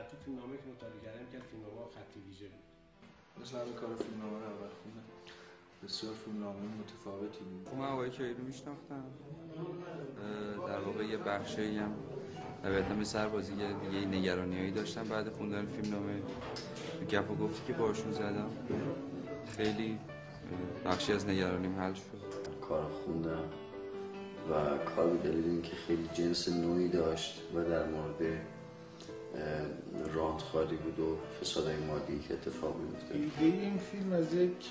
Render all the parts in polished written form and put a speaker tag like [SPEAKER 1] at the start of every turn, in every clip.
[SPEAKER 1] تو فیلمنامه که مطالعه کردم که فیلمنامه خطی ویژه بود.
[SPEAKER 2] مثل همه کار فیلمنامه رو اول خوندم. بسیار فیلمنامه متفاوتی بود.
[SPEAKER 3] من آقای کیایی رو میشناختم. در واقع یه بخشی هم البته به سربازیگر دیگه نگرانیایی داشتم بعد خوندن فیلمنامه. گپ و گفتی که باشون زدم خیلی بخشی از نگرانیم حل شد.
[SPEAKER 4] کار خوندم و کار دیدیم که خیلی جنس نوعی داشت و در مورد راندخاری بود و فسادهای مادی که اتفاق میفته.
[SPEAKER 5] ایده این فیلم از یک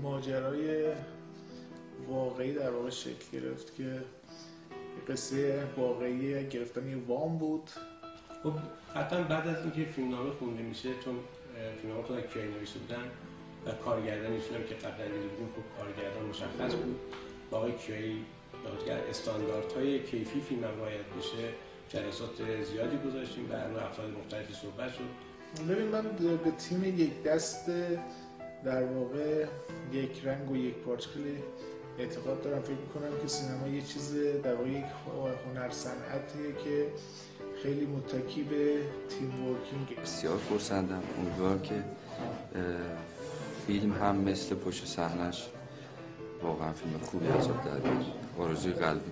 [SPEAKER 5] ماجرای واقعی در واقع شکل گرفت که قصه واقعی گرفتن یه وام بود.
[SPEAKER 1] خب حتما بعد از اینکه فیلمنامه خونده میشه، چون فیلمنامه خود کیایی نوشته بودن و کارگردانیشون هم که قبلا دیده بودیم خب کارگردان مشخص بود با آقای کیایی اگر استانداردهای کیفی فیلم رعایت بشه جلسات زیادی گذاشتیم و با افراد مختلفی صحبت شد.
[SPEAKER 5] ببین من به تیم یک دست در واقع یک رنگ و یک پارچه خیلی اعتقاد دارم. فکر میکنم که سینما یه چیز در واقع یک هنر صنعتیه که خیلی متکی به تیم ورکینگ.
[SPEAKER 3] بسیار پرسندم امیدوارم که فیلم هم مثل پشت صحنه‌اش واقعا فیلم خوبی از آب در بیاد. آرزوی قلبی.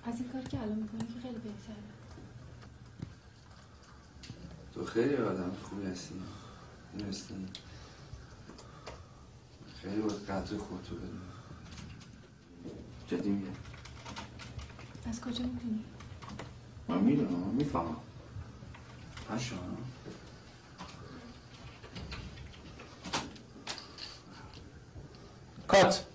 [SPEAKER 6] از این کاری که الان میکنی که خیلی بهتره.
[SPEAKER 3] تو خیلی آدم خوبی هستی. می‌دونستی خیلی باید قدر خودتو بدونی. جدی میگم.
[SPEAKER 6] از کجا میدونی؟
[SPEAKER 3] من میدونم میفهمم. پشا
[SPEAKER 5] کات